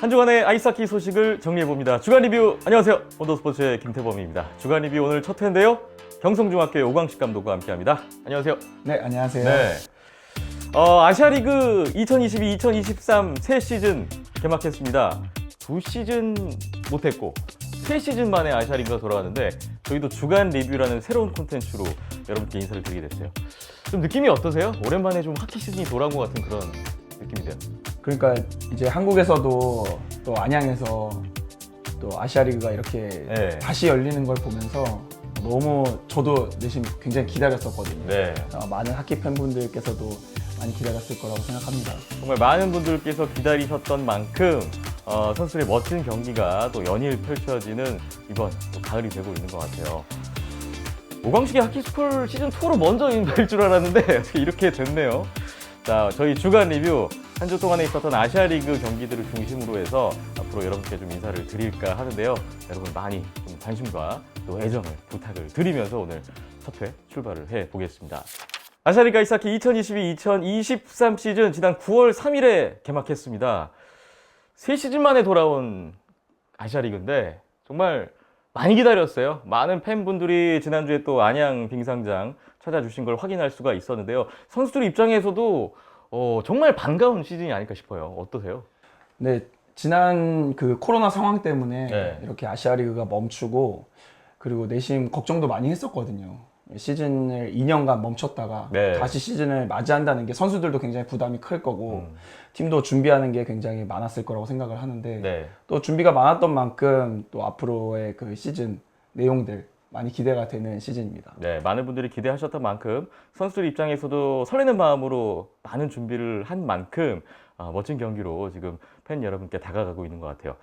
한 주간의 아이스하키 소식을 정리해봅니다. 주간 리뷰, 안녕하세요. 온더스포츠의 김태범입니다. 주간 리뷰 오늘 첫 회인데요. 경성중학교의 오광식 감독과 함께합니다. 안녕하세요. 네, 안녕하세요. 네. 아시아리그 2022-2023 새 시즌 개막했습니다. 2시즌 못했고 3시즌 만에 아시아리그가 돌아왔는데 저희도 주간 리뷰라는 새로운 콘텐츠로 여러분께 인사를 드리게 됐어요. 좀 느낌이 어떠세요? 오랜만에 좀 하키 시즌이 돌아온 것 같은 그런 느낌이 돼요. 그러니까 이제 한국에서도 또 안양에서 또 아시아리그가 이렇게 네. 다시 열리는 걸 보면서 너무 저도 내심 굉장히 기다렸었거든요. 네. 많은 하키 팬분들께서도 많이 기다렸을 거라고 생각합니다. 정말 많은 분들께서 기다리셨던 만큼 선수들의 멋진 경기가 또 연일 펼쳐지는 이번 또 가을이 되고 있는 것 같아요. 오광식의 하키스쿨 시즌2로 먼저 인도할 줄 알았는데 어떻게 이렇게 됐네요. 자, 저희 주간 리뷰 한 주 동안에 있었던 아시아리그 경기들을 중심으로 해서 앞으로 여러분께 좀 인사를 드릴까 하는데요. 여러분 많이 좀 관심과 또 애정을 부탁을 드리면서 오늘 첫 회 출발을 해보겠습니다. 아시아리그 아이스하키 2022-2023 시즌 지난 9월 3일에 개막했습니다. 3시즌 만에 돌아온 아시아리그인데 정말 많이 기다렸어요. 많은 팬분들이 지난주에 또 안양 빙상장 찾아주신 걸 확인할 수가 있었는데요. 선수들 입장에서도 정말 반가운 시즌이 아닐까 싶어요. 어떠세요? 네, 지난 그 코로나 상황 때문에 네. 이렇게 아시아리그가 멈추고 그리고 내심 걱정도 많이 했었거든요. 시즌을 2년간 멈췄다가 네. 다시 시즌을 맞이한다는 게 선수들도 굉장히 부담이 클 거고 팀도 준비하는 게 굉장히 많았을 거라고 생각을 하는데 네. 또 준비가 많았던 만큼 또 앞으로의 그 시즌 내용들 많이 기대가 되는 시즌입니다. 네, 많은 분들이 기대하셨던 만큼 선수들 입장에서도 설레는 마음으로 많은 준비를 한 만큼 멋진 경기로 지금 팬 여러분께 다가가고 있는 것 같아요.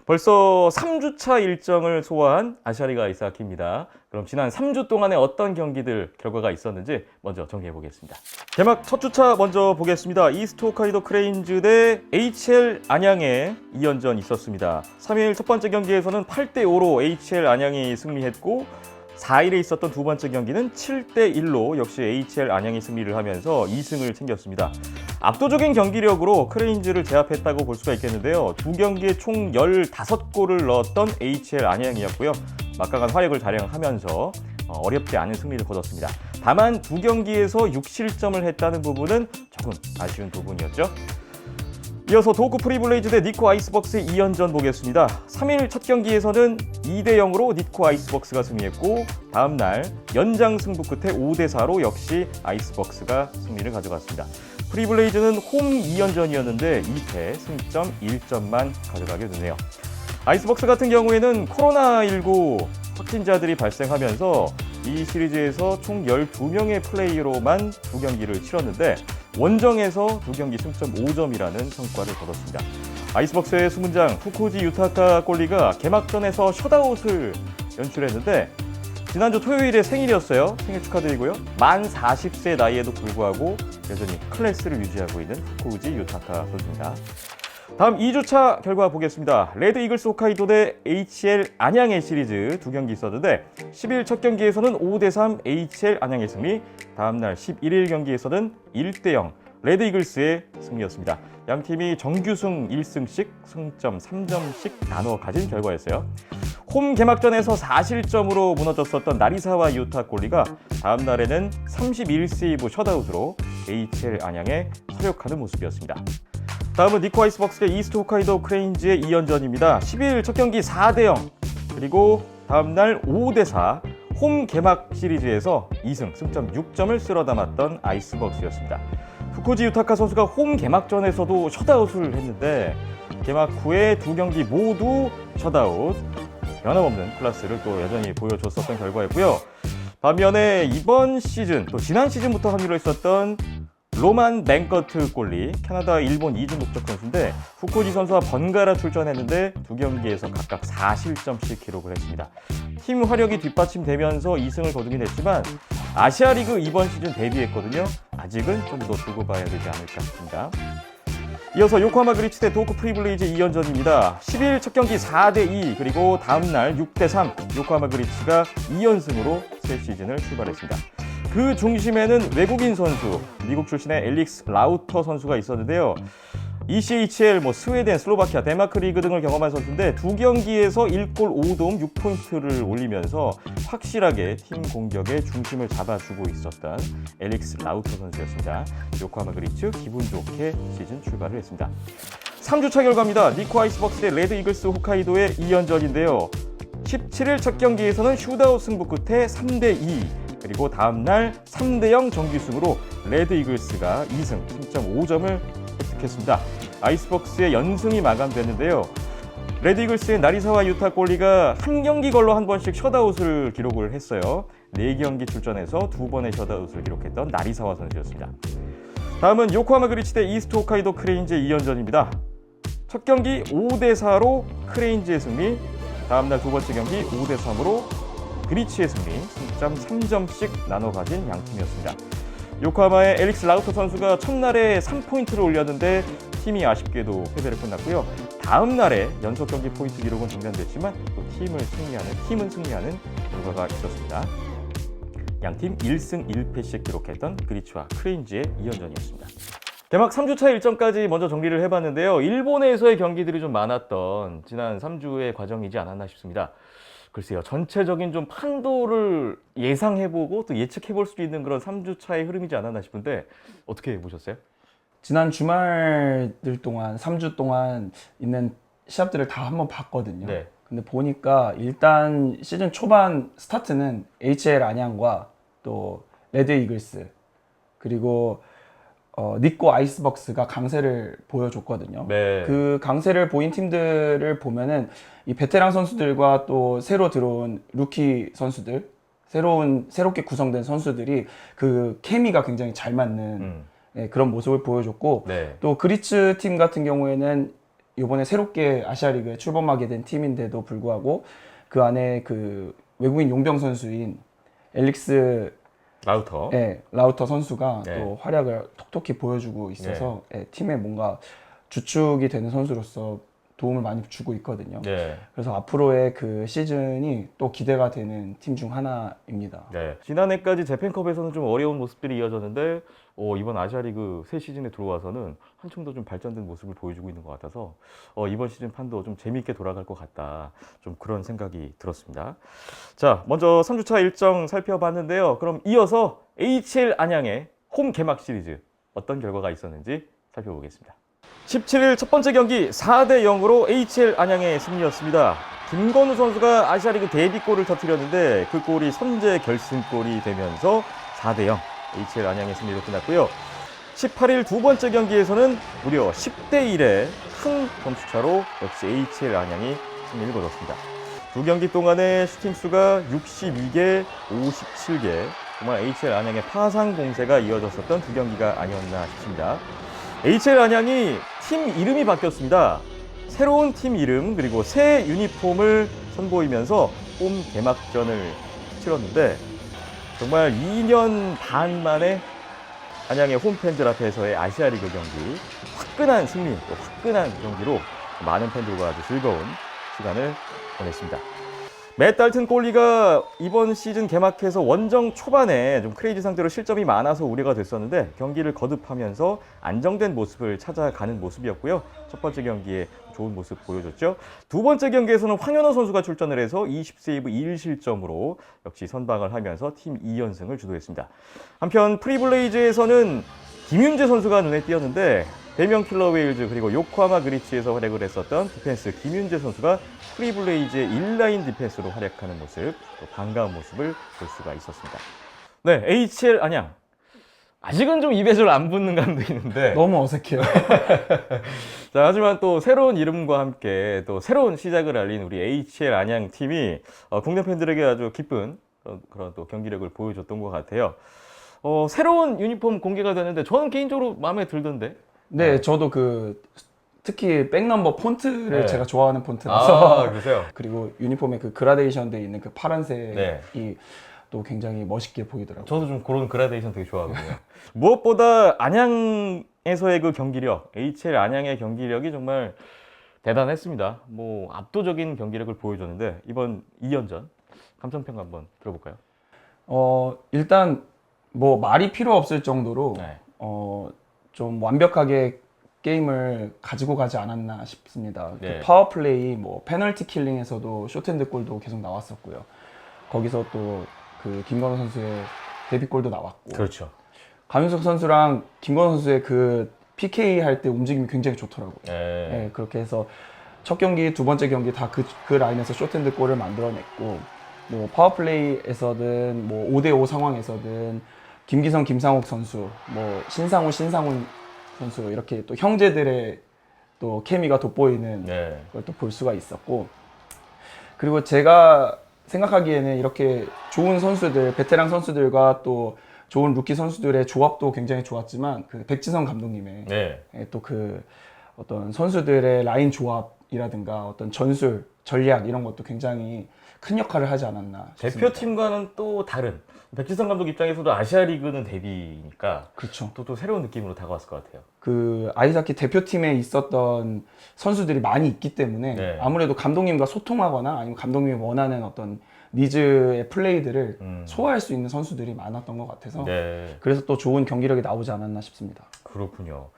벌써 3주차 일정을 소화한 아시아리그 아이스하키입니다. 그럼 지난 3주 동안에 어떤 경기들 결과가 있었는지 먼저 정리해 보겠습니다. 개막 첫 주차 먼저 보겠습니다. 이스트 홋카이도 크레인즈 대 HL 안양의 2연전 있었습니다. 3일 첫 번째 경기에서는 8대5로 HL 안양이 승리했고 4일에 있었던 두 번째 경기는 7대1로 역시 HL 안양이 승리를 하면서 2승을 챙겼습니다. 압도적인 경기력으로 크레인즈를 제압했다고 볼 수가 있겠는데요. 두 경기에 총 15골을 넣었던 HL 안양이었고요. 막강한 활약을 자랑하면서 어렵지 않은 승리를 거뒀습니다. 다만 두 경기에서 6실점을 했다는 부분은 조금 아쉬운 부분이었죠. 이어서 도호쿠 프리블레이즈 대 니코 아이스벅스의 2연전 보겠습니다. 3일 첫 경기에서는 2대0으로 니코 아이스벅스가 승리했고 다음 날 연장 승부 끝에 5대4로 역시 아이스벅스가 승리를 가져갔습니다. 프리블레이즈는 홈 2연전이었는데 2패 승점 1점만 가져가게 되네요. 아이스벅스 같은 경우에는 코로나19 확진자들이 발생하면서 이 시리즈에서 총 12명의 플레이어로만 두 경기를 치렀는데 원정에서 두 경기 승점 5점이라는 성과를 거뒀습니다. 아이스벅스의 수문장 후쿠지 유타카 골리가 개막전에서 셧아웃을 연출했는데 지난주 토요일에 생일이었어요. 생일 축하드리고요. 만 40세 나이에도 불구하고 여전히 클래스를 유지하고 있는 후쿠지 유타카 선수입니다. 다음 2주차 결과 보겠습니다. 레드 이글스 홋카이도 대 HL 안양의 시리즈 두 경기 있었는데 10일 첫 경기에서는 5대3 HL 안양의 승리, 다음 날 11일 경기에서는 1대0 레드 이글스의 승리였습니다. 양 팀이 정규승 1승씩 승점 3점씩 나눠 가진 결과였어요. 홈 개막전에서 4실점으로 무너졌었던 나리사와 유타 골리가 다음 날에는 31세이브 셧아웃으로 HL 안양에 서력하는 모습이었습니다. 다음은 니코 아이스벅스 대 이스트 홋카이도 크레인즈의 2연전입니다. 10일 첫 경기 4대0 그리고 다음날 5대4 홈 개막 시리즈에서 2승 승점 6점을 쓸어 담았던 아이스벅스였습니다. 후쿠지 유타카 선수가 홈 개막전에서도 셧아웃을 했는데 개막 후에 두 경기 모두 셧아웃, 변함없는 클래스를 또 여전히 보여줬었던 결과였고요. 반면에 이번 시즌 또 지난 시즌부터 합류를 했었던 로만 뱅커트 골리, 캐나다, 일본 이중 국적 선수인데 후쿠지 선수와 번갈아 출전했는데 두 경기에서 각각 4실점씩 기록을 했습니다. 팀 화력이 뒷받침되면서 2승을 거두긴 했지만 아시아리그 이번 시즌 데뷔했거든요. 아직은 좀 더 두고 봐야 되지 않을까 싶습니다. 이어서 요코하마 그리치 대 도호쿠 프리블레이즈 2연전입니다. 10일 첫 경기 4대2 그리고 다음날 6대3 요코하마 그리치가 2연승으로 새 시즌을 출발했습니다. 그 중심에는 외국인 선수, 미국 출신의 엘릭스 라우터 선수가 있었는데요. ECHL, 스웨덴, 슬로바키아, 덴마크 리그 등을 경험한 선수인데 두 경기에서 1골 5도움 6포인트를 올리면서 확실하게 팀 공격의 중심을 잡아주고 있었던 엘릭스 라우터 선수였습니다. 요코하마 그리츠 기분 좋게 시즌 출발을 했습니다. 3주차 결과입니다. 니코 아이스박스 대 레드 이글스 홋카이도의 2연전인데요. 17일 첫 경기에서는 슈다웃 승부 끝에 3대2, 그리고 다음날 3대0 정규승으로 레드 이글스가 2승 10.5점을 획득했습니다. 아이스박스의 연승이 마감됐는데요. 레드 이글스의 나리사와 유타 골리가 한 경기 걸로 한 번씩 셧아웃을 기록을 했어요. 4경기 출전해서 2번의 셧아웃을 기록했던 나리사와 선수였습니다. 다음은 요코하마 그리치 대 이스트 홋카이도 크레인즈의 2연전입니다. 첫 경기 5대4로 크레인즈의 승리, 다음날 두 번째 경기 5대3으로 그리치의 승리, 승점 3점씩 나눠 가진 양 팀이었습니다. 요코하마의 엘릭스 라우터 선수가 첫날에 3포인트를 올렸는데 팀이 아쉽게도 패배를 끝났고요. 다음 날에 연속 경기 포인트 기록은 중단됐지만 또 팀은 승리하는 결과가 있었습니다. 양팀 1승 1패씩 기록했던 그리치와 크레인즈의 2연전이었습니다. 개막 3주차 일정까지 먼저 정리를 해봤는데요. 일본에서의 경기들이 좀 많았던 지난 3주의 과정이지 않았나 싶습니다. 글쎄요, 전체적인 좀 판도를 예상해보고 또 예측해볼 수 있는 그런 3주차의 흐름이지 않았나 싶은데 어떻게 보셨어요? 지난 주말들 동안 3주 동안 있는 시합들을 다 한번 봤거든요. 네. 근데 보니까 일단 시즌 초반 스타트는 HL 안양과 또 레드 이글스 그리고 니코 아이스박스가 강세를 보여줬거든요. 네. 그 강세를 보인 팀들을 보면은 이 베테랑 선수들과 또 새로 들어온 루키 선수들, 새롭게 구성된 선수들이 그 케미가 굉장히 잘 맞는 네, 그런 모습을 보여줬고, 네. 또 그리츠 팀 같은 경우에는 이번에 새롭게 아시아리그에 출범하게 된 팀인데도 불구하고 그 안에 그 외국인 용병 선수인 엘릭스 라우터. 네, 라우터 선수가 네. 또 활약을 톡톡히 보여주고 있어서 네, 팀에 뭔가 주축이 되는 선수로서 도움을 많이 주고 있거든요. 네. 그래서 앞으로의 그 시즌이 또 기대가 되는 팀 중 하나입니다. 네. 지난해까지 재팬컵에서는 좀 어려운 모습들이 이어졌는데 이번 아시아리그 새 시즌에 들어와서는 한층 더 좀 발전된 모습을 보여주고 있는 것 같아서 이번 시즌 판도 좀 재미있게 돌아갈 것 같다. 좀 그런 생각이 들었습니다. 자, 먼저 3주차 일정 살펴봤는데요. 그럼 이어서 HL 안양의 홈 개막 시리즈 어떤 결과가 있었는지 살펴보겠습니다. 17일 첫 번째 경기 4대0으로 HL 안양의 승리였습니다. 김건우 선수가 아시아리그 데뷔골을 터뜨렸는데 그 골이 선제 결승골이 되면서 4대0 HL 안양의 승리로 끝났고요. 18일 두 번째 경기에서는 무려 10대1의 큰 점수차로 역시 HL 안양이 승리를 거뒀습니다. 두 경기 동안의 슈팅 수가 62개, 57개, 정말 HL 안양의 파상 공세가 이어졌었던 두 경기가 아니었나 싶습니다. HL 안양이 팀 이름이 바뀌었습니다. 새로운 팀 이름 그리고 새 유니폼을 선보이면서 홈 개막전을 치렀는데 정말 2년 반 만에 안양의 홈팬들 앞에서의 아시아리그 경기 화끈한 승리, 또 화끈한 경기로 많은 팬들과 아주 즐거운 시간을 보냈습니다. 맷 달튼 골리가 이번 시즌 개막해서 원정 초반에 좀 크레이지 상태로 실점이 많아서 우려가 됐었는데 경기를 거듭하면서 안정된 모습을 찾아가는 모습이었고요. 첫 번째 경기에 좋은 모습 보여줬죠. 두 번째 경기에서는 황현호 선수가 출전을 해서 20세이브 1실점으로 역시 선방을 하면서 팀 2연승을 주도했습니다. 한편 프리블레이즈에서는 김윤재 선수가 눈에 띄었는데 대명 킬러 웨일즈 그리고 요코하마 그리치에서 활약을 했었던 디펜스 김윤재 선수가 프리블레이즈의 인라인 디펜스로 활약하는 모습, 또 반가운 모습을 볼 수가 있었습니다. 네, HL 안양. 아직은 좀 입에 잘 안 붙는 감도 있는데 너무 어색해요. 자, 하지만 또 새로운 이름과 함께 또 새로운 시작을 알린 우리 HL 안양 팀이 국내 팬들에게 아주 기쁜 그런 또 경기력을 보여줬던 것 같아요. 새로운 유니폼 공개가 되는데 저는 개인적으로 마음에 들던데. 네, 저도 특히 백넘버 폰트를 네. 제가 좋아하는 폰트라서 그러세요? 그리고 유니폼에 그 그라데이션 돼 있는 그 파란색이 네. 또 굉장히 멋있게 보이더라고요. 저도 좀 그런 그라데이션 되게 좋아하거든요. 무엇보다 안양에서의 그 경기력, HL 안양의 경기력이 정말 대단했습니다. 뭐 압도적인 경기력을 보여줬는데 이번 2연전 감상평 한번 들어볼까요? 일단 뭐 말이 필요 없을 정도로 네. 좀 완벽하게 게임을 가지고 가지 않았나 싶습니다. 네. 그 파워플레이, 뭐 페널티 킬링에서도 쇼트핸드 골도 계속 나왔었고요. 거기서 또 그 김건우 선수의 데뷔골도 나왔고, 그렇죠. 강윤석 선수랑 김건우 선수의 그 PK 할 때 움직임이 굉장히 좋더라고요. 네. 네, 그렇게 해서 첫 경기, 두 번째 경기 다 그 라인에서 쇼트핸드 골을 만들어냈고, 뭐 파워플레이에서든 뭐 5대5 상황에서든 김기성, 김상욱 선수, 뭐 신상훈, 신상훈 선수 이렇게 또 형제들의 또 케미가 돋보이는 네. 걸 또 볼 수가 있었고, 그리고 제가 생각하기에는 이렇게 좋은 선수들, 베테랑 선수들과 또 좋은 루키 선수들의 조합도 굉장히 좋았지만 그 백지성 감독님의 네. 또 그 어떤 선수들의 라인 조합이라든가 어떤 전술, 전략 이런 것도 굉장히 큰 역할을 하지 않았나 싶습니다. 대표팀과는 또 다른 백지성 감독 입장에서도 아시아 리그는 데뷔니까 그렇죠. 또 새로운 느낌으로 다가왔을 것 같아요. 그 아이스하키 대표팀에 있었던 선수들이 많이 있기 때문에 네. 아무래도 감독님과 소통하거나 아니면 감독님이 원하는 어떤 니즈의 플레이들을 소화할 수 있는 선수들이 많았던 것 같아서 네. 그래서 또 좋은 경기력이 나오지 않았나 싶습니다. 그렇군요.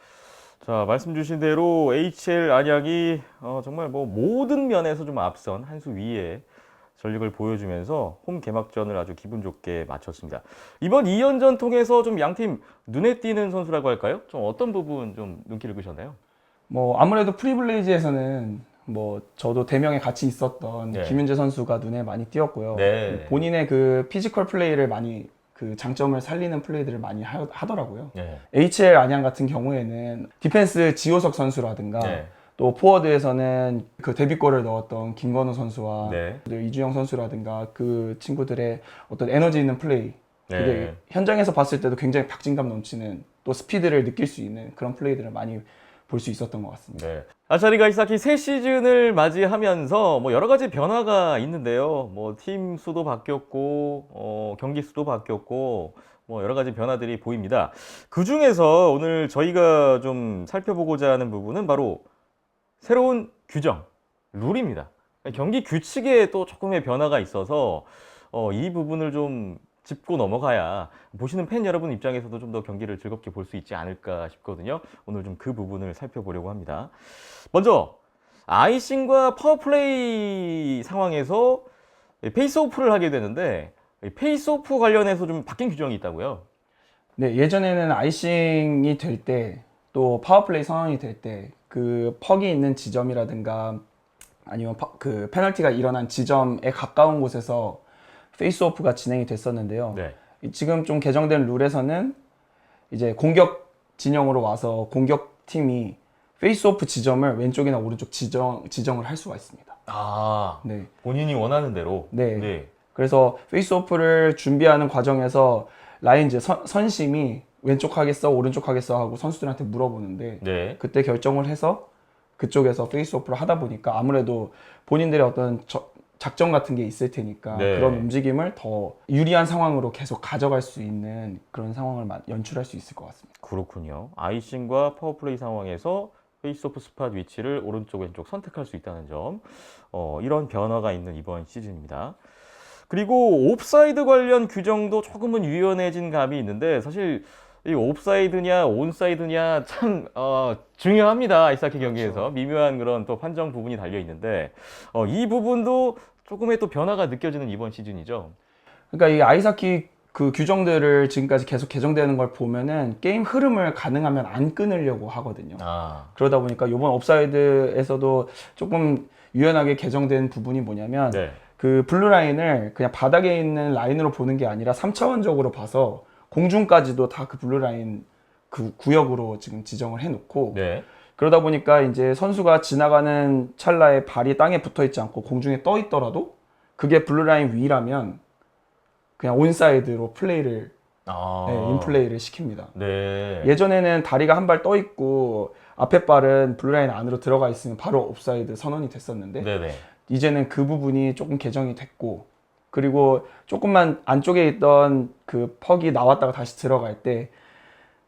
자, 말씀 주신 대로 HL 안양이 정말 뭐 모든 면에서 좀 앞선 한 수 위에 전력을 보여주면서 홈 개막전을 아주 기분 좋게 마쳤습니다. 이번 2연전 통해서 좀 양팀 눈에 띄는 선수라고 할까요? 좀 어떤 부분 좀 눈길을 끄셨나요? 뭐 아무래도 프리블레이즈에서는 뭐 저도 대명에 같이 있었던 네. 김윤재 선수가 눈에 많이 띄었고요. 네. 본인의 그 피지컬 플레이를 많이 그 장점을 살리는 플레이들을 많이 하더라고요. 네. HL 안양 같은 경우에는 디펜스 지호석 선수라든가 네. 또 포워드에서는 그 데뷔골을 넣었던 김건우 선수와 네. 이주영 선수라든가 그 친구들의 어떤 에너지 있는 플레이, 네. 그게 현장에서 봤을 때도 굉장히 박진감 넘치는 또 스피드를 느낄 수 있는 그런 플레이들을 많이 볼 수 있었던 것 같습니다. 네. 아차리가 이사키 새 시즌을 맞이하면서 뭐 여러 가지 변화가 있는데요. 뭐 팀 수도 바뀌었고, 경기 수도 바뀌었고, 뭐 여러 가지 변화들이 보입니다. 그 중에서 오늘 저희가 좀 살펴보고자 하는 부분은 바로 새로운 규정, 룰입니다. 경기 규칙에 또 조금의 변화가 있어서 이 부분을 좀 짚고 넘어가야 보시는 팬 여러분 입장에서도 좀 더 경기를 즐겁게 볼 수 있지 않을까 싶거든요. 오늘 좀 그 부분을 살펴보려고 합니다. 먼저 아이싱과 파워플레이 상황에서 페이스오프를 하게 되는데 페이스오프 관련해서 좀 바뀐 규정이 있다고요? 네, 예전에는 아이싱이 될 때 또 파워플레이 상황이 될 때 그 퍽이 있는 지점이라든가 아니면 그 페널티가 일어난 지점에 가까운 곳에서 페이스오프가 진행이 됐었는데요. 네. 지금 좀 개정된 룰에서는 이제 공격 진영으로 와서 공격팀이 페이스오프 지점을 왼쪽이나 오른쪽 지정을 할 수가 있습니다. 아, 네. 본인이 원하는 대로. 네. 그래서 페이스오프를 준비하는 과정에서 라인즈 선심이 왼쪽 하겠어, 오른쪽 하겠어 하고 선수들한테 물어보는데 네. 그때 결정을 해서 그쪽에서 페이스오프를 하다 보니까 아무래도 본인들의 어떤 작전 같은 게 있을 테니까 네. 그런 움직임을 더 유리한 상황으로 계속 가져갈 수 있는 그런 상황을 연출할 수 있을 것 같습니다. 그렇군요. 아이싱과 파워플레이 상황에서 페이스오프 스팟 위치를 오른쪽 왼쪽 선택할 수 있다는 점, 이런 변화가 있는 이번 시즌입니다. 그리고 옵사이드 관련 규정도 조금은 유연해진 감이 있는데 사실 이 옵사이드냐 온사이드냐 참 중요합니다. 아이스하키 경기에서 그렇죠. 미묘한 그런 또 판정 부분이 달려 있는데 이 부분도 조금의 또 변화가 느껴지는 이번 시즌이죠. 그러니까 이 아이스하키 그 규정들을 지금까지 계속 개정되는 걸 보면은 게임 흐름을 가능하면 안 끊으려고 하거든요. 그러다 보니까 이번 옵사이드에서도 조금 유연하게 개정된 부분이 뭐냐면 네. 그 블루 라인을 그냥 바닥에 있는 라인으로 보는 게 아니라 3차원적으로 봐서 공중까지도 다 그 블루 라인 그 구역으로 지금 지정을 해놓고 네. 그러다 보니까 이제 선수가 지나가는 찰나에 발이 땅에 붙어 있지 않고 공중에 떠 있더라도 그게 블루 라인 위라면 그냥 온사이드로 플레이를 인플레이를 시킵니다. 네. 예전에는 다리가 한 발 떠 있고 앞에 발은 블루 라인 안으로 들어가 있으면 바로 옵사이드 선언이 됐었는데 네네. 이제는 그 부분이 조금 개정이 됐고 그리고 조금만 안쪽에 있던 그 퍽이 나왔다가 다시 들어갈 때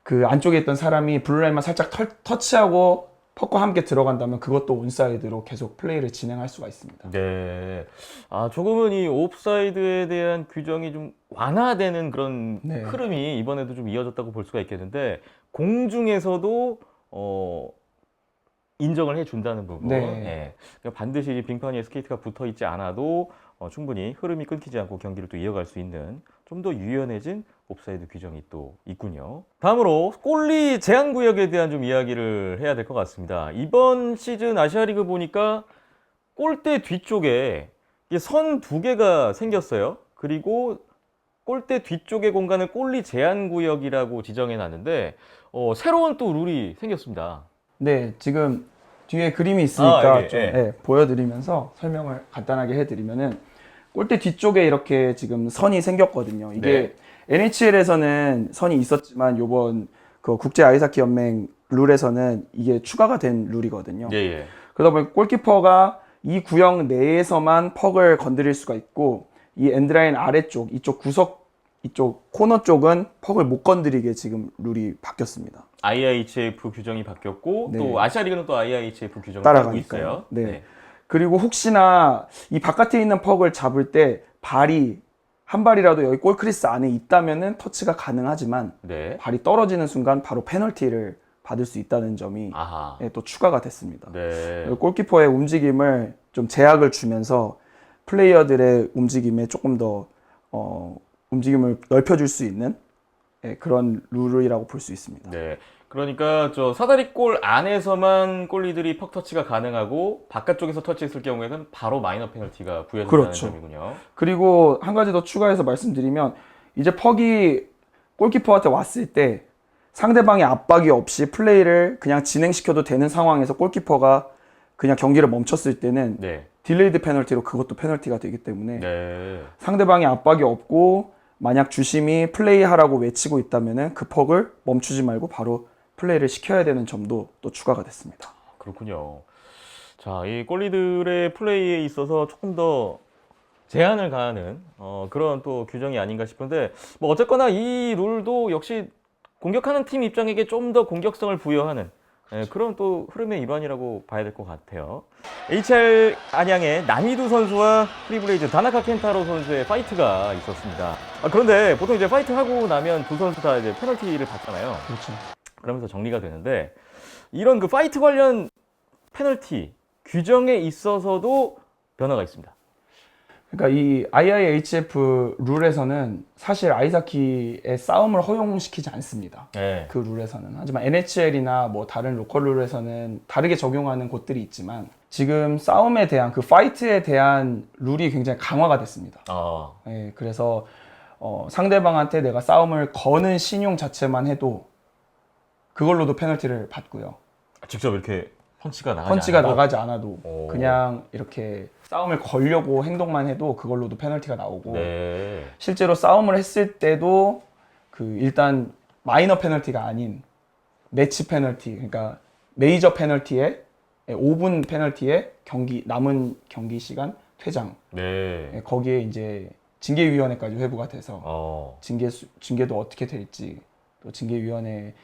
그 안쪽에 있던 사람이 블루라인만 살짝 터치하고 퍽과 함께 들어간다면 그것도 온사이드로 계속 플레이를 진행할 수가 있습니다. 네. 조금은 이 옵사이드에 대한 규정이 좀 완화되는 그런 흐름이 이번에도 좀 이어졌다고 볼 수가 있겠는데 공중에서도 인정을 해준다는 부분. 네. 예. 그러니까 반드시 빙판 위에 스케이트가 붙어 있지 않아도 충분히 흐름이 끊기지 않고 경기를 또 이어갈 수 있는 좀 더 유연해진 옵사이드 규정이 또 있군요. 다음으로 골리 제한 구역에 대한 좀 이야기를 해야 될 것 같습니다. 이번 시즌 아시아리그 보니까 골대 뒤쪽에 선 두 개가 생겼어요. 그리고 골대 뒤쪽의 공간을 골리 제한 구역이라고 지정해 놨는데 새로운 또 룰이 생겼습니다. 네, 지금 뒤에 그림이 있으니까 이게, 좀 예. 보여드리면서 설명을 간단하게 해드리면은 골대 뒤쪽에 이렇게 지금 선이 생겼거든요. 이게 NHL에서는 선이 있었지만 요번 그 국제 아이스하키 연맹 룰에서는 이게 추가가 된 룰이거든요. 예, 예. 그러다 보니 골키퍼가 이 구역 내에서만 퍽을 건드릴 수가 있고 이 엔드라인 아래쪽 이쪽 구석 이쪽 코너 쪽은 퍽을 못 건드리게 지금 룰이 바뀌었습니다. IIHF 규정이 바뀌었고 네. 또 아시아리그는 또 IIHF 규정을 따르고 따라가니까요. 있어요. 네. 그리고 혹시나 이 바깥에 있는 퍽을 잡을 때 발이 한 발이라도 여기 골크리스 안에 있다면은 터치가 가능하지만 네. 발이 떨어지는 순간 바로 페널티를 받을 수 있다는 점이 아하. 또 추가가 됐습니다. 네. 골키퍼의 움직임을 좀 제약을 주면서 플레이어들의 움직임에 조금 더 움직임을 넓혀줄 수 있는 그런 룰이라고 볼 수 있습니다. 네. 그러니까 저 사다리골 안에서만 골리들이 퍽 터치가 가능하고 바깥쪽에서 터치했을 경우에는 바로 마이너 페널티가 부여된다는 그렇죠. 점이군요. 그리고 한 가지 더 추가해서 말씀드리면 이제 퍽이 골키퍼한테 왔을 때 상대방의 압박이 없이 플레이를 그냥 진행시켜도 되는 상황에서 골키퍼가 그냥 경기를 멈췄을 때는 네. 딜레이드 페널티로 그것도 페널티가 되기 때문에 네. 상대방의 압박이 없고 만약 주심이 플레이하라고 외치고 있다면은 그 퍽을 멈추지 말고 바로 플레이를 시켜야 되는 점도 또 추가가 됐습니다. 그렇군요. 자, 이 골리들의 플레이에 있어서 조금 더 제한을 가하는 그런 또 규정이 아닌가 싶은데 뭐 어쨌거나 이 룰도 역시 공격하는 팀 입장에게 좀 더 공격성을 부여하는 그런 또 흐름의 일환이라고 봐야 될 것 같아요. HR 안양의 나미두 선수와 프리브레이즈 다나카 켄타로 선수의 파이트가 있었습니다. 그런데 보통 이제 파이트 하고 나면 두 선수 다 이제 페널티를 받잖아요. 그렇죠. 그러면서 정리가 되는데 이런 그 파이트 관련 페널티 규정에 있어서도 변화가 있습니다. 그러니까 이 IIHF 룰에서는 사실 아이스하키의 싸움을 허용시키지 않습니다. 네. 그 룰에서는. 하지만 NHL이나 뭐 다른 로컬 룰에서는 다르게 적용하는 곳들이 있지만 지금 싸움에 대한 그 파이트에 대한 룰이 굉장히 강화가 됐습니다. 예, 그래서 상대방한테 내가 싸움을 거는 신용 자체만 해도 그걸로도 페널티를 받고요. 직접 이렇게 펀치가 펀치가 나가지 않아도 오. 그냥 이렇게 싸움을 걸려고 행동만 해도 그걸로도 페널티가 나오고 네. 실제로 싸움을 했을 때도 그 일단 마이너 페널티가 아닌 매치 페널티, 그러니까 메이저 페널티에 5분 페널티에 남은 경기 시간 퇴장. 네. 거기에 이제 징계위원회까지 회부가 돼서 징계도 어떻게 될지 또 징계위원회의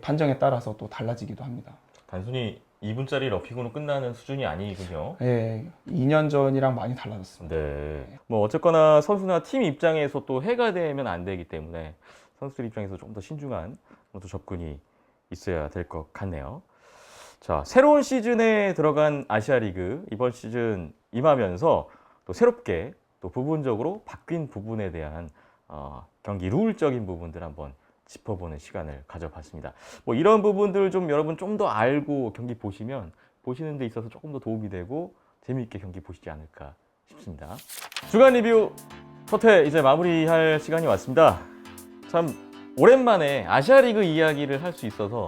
판정에 따라서 또 달라지기도 합니다. 단순히 2분짜리 러핑으로 끝나는 수준이 아니군요. 네, 2년 전이랑 많이 달라졌습니다. 네. 뭐 어쨌거나 선수나 팀 입장에서 또 해가 되면 안 되기 때문에 선수들 입장에서 좀 더 신중한 또 접근이 있어야 될 것 같네요. 자, 새로운 시즌에 들어간 아시아리그 이번 시즌 임하면서 또 새롭게 또 부분적으로 바뀐 부분에 대한 경기 룰적인 부분들 한번 짚어보는 시간을 가져봤습니다. 뭐 이런 부분들 좀 여러분 좀 더 알고 경기 보시는 데 있어서 조금 더 도움이 되고 재미있게 경기 보시지 않을까 싶습니다. 주간 리뷰 첫 회 이제 마무리할 시간이 왔습니다. 참 오랜만에 아시아리그 이야기를 할 수 있어서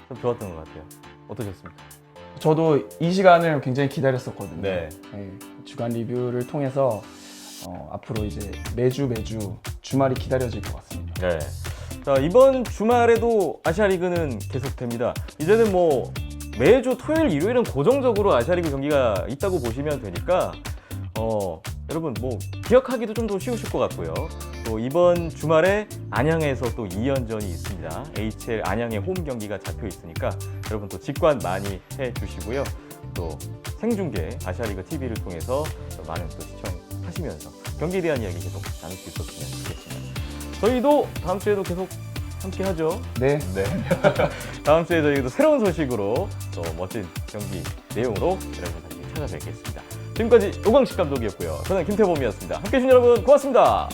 좀 좋았던 것 같아요. 어떠셨습니까? 저도 이 시간을 굉장히 기다렸었거든요. 네. 네, 주간 리뷰를 통해서 앞으로 이제 매주 주말이 기다려질 것 같습니다. 네. 자, 이번 주말에도 아시아리그는 계속됩니다. 이제는 뭐 매주 토요일, 일요일은 고정적으로 아시아리그 경기가 있다고 보시면 되니까 여러분 뭐 기억하기도 좀 더 쉬우실 것 같고요. 또 이번 주말에 안양에서 또 2연전이 있습니다. HL 안양의 홈 경기가 잡혀 있으니까 여러분 또 직관 많이 해주시고요. 또 생중계 아시아리그 TV를 통해서 많은 또 시청하시면서 경기에 대한 이야기 계속 나눌 수 있었으면 좋겠습니다. 저희도 다음 주에도 계속 함께 하죠. 네. 네. 다음 주에 저희도 새로운 소식으로 또 멋진 경기 내용으로 여러분 다시 찾아뵙겠습니다. 지금까지 오광식 감독이었고요. 저는 김태범이었습니다. 함께 해주신 여러분 고맙습니다.